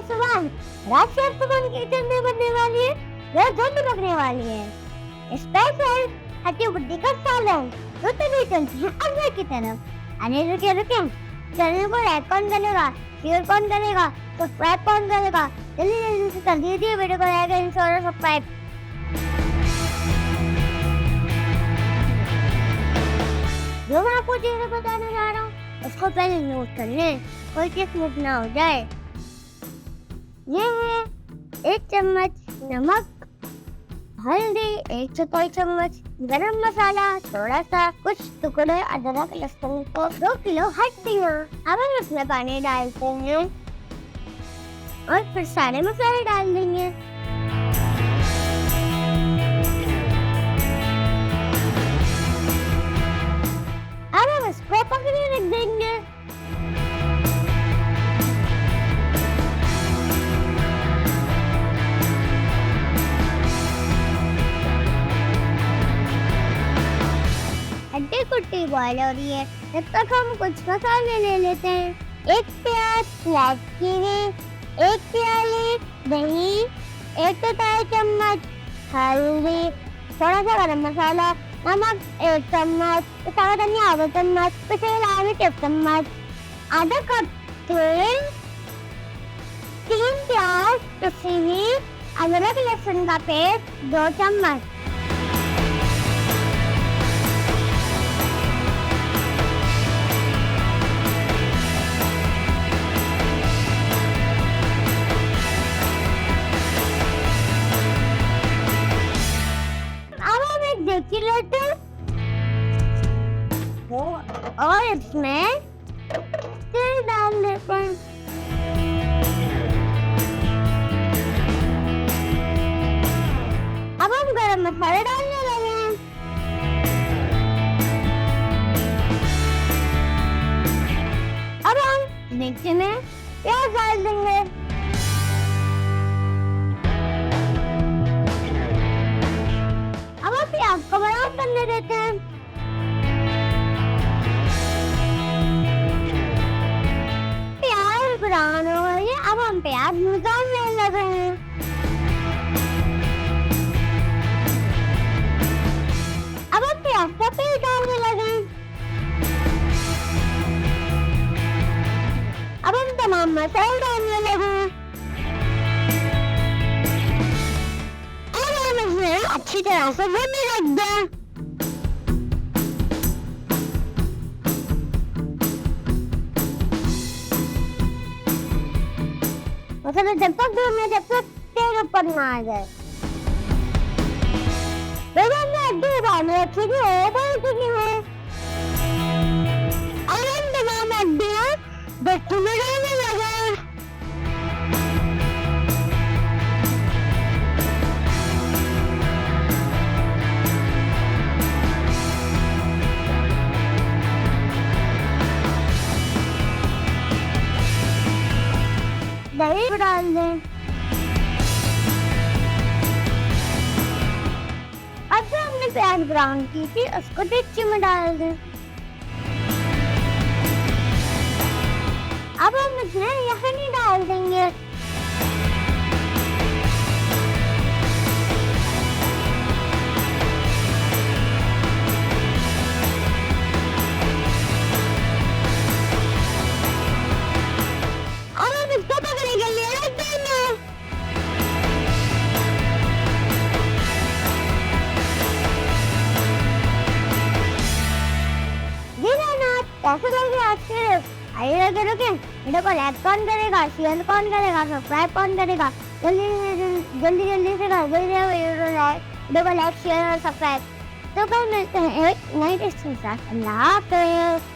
सामान राजशेफ सुमन किचन में बनने वाली है, वह धुंध लगने वाली है। स्पेशल हट्टी बुड्ढी का सालन। तो तभी चलते हैं अंदर की तरफ। अरे रुके रुके, चैनल को लाइक कौन करेगा, शेयर कौन करेगा, सब्सक्राइब कौन करेगा? जल्दी जल्दी से कर दीजिए वीडियो को लाइक एंड शेयर और सब्सक्राइब। जो मैं आपको चीजें बताने जा रहा हूँ उसको पहले नोट कर लें, कोई चीज मिस ना हो जाए। ये है 1 चम्मच नमक, हल्दी 1 चौथाई चम्मच, गरम मसाला थोड़ा सा, कुछ टुकड़े अदरक लहसुन को 2 किलो हड्डियाँ। अब हम उसमें पानी डालते हैं और फिर सारे मसाले डाल देंगे। अब हम इसको पकने रख देंगे। हड्डी कुट्टी बॉयल हो रही है, तब तक हम कुछ मसाले ले लेते हैं। 1 प्याज स्लाइस कीवी, 1 प्याली दही, 1 चौथाई चम्मच हल्दी, थोड़ा सा गरम मसाला, नमक 1 चम्मच, पिसा धनिया आधा चम्मच, पिसे लाल मिर्च 1 चम्मच, आधा कप तेल, 3 प्याज पिसी हुई, अदरक लहसुन का पेस्ट 2 चम्मच। देखी लेते और इसमें तेल डाल देते हैं। अब हम गरम मसाले डालने लगे हैं। अब हम मिक्सी में प्याज डाल देंगे। प्याज को ब्राउन करने देते हैं। प्याज ब्राउन हो गई है, अब हम प्याज निकालने लगे हैं। अब हम प्याज का पेस्ट डालने लगे हैं। अब हम तमाम मसाले डालने लगे हैं। अच्छी तरह से भुनने लग गया। मतलब जब तक भूनने जब तक तेल ऊपर ना आ जाए। फिर हमने हड्डी डालने रखी थी, वो डाल चुकी है। और हम तमाम हड्डियाँ भट्टी में डालने लगे। दही डाल दें। अब जो हमने प्याज ब्राउन की थी उसको डेगची में डाल दें। अब हम इसमें यखनी डाल देंगे। कैसे लगे आज के आइए लगे रुके, वीडियो को लाइक कौन करेगा, शेयर कौन करेगा, सब्सक्राइब कौन करेगा? जल्दी जल्दी जल्दी से कर दीजिए वीडियो को लाइक शेयर और सब्सक्राइब। तो कल मिलते हैं एक नई डिश के साथ। अल्लाह हाफ़िज़।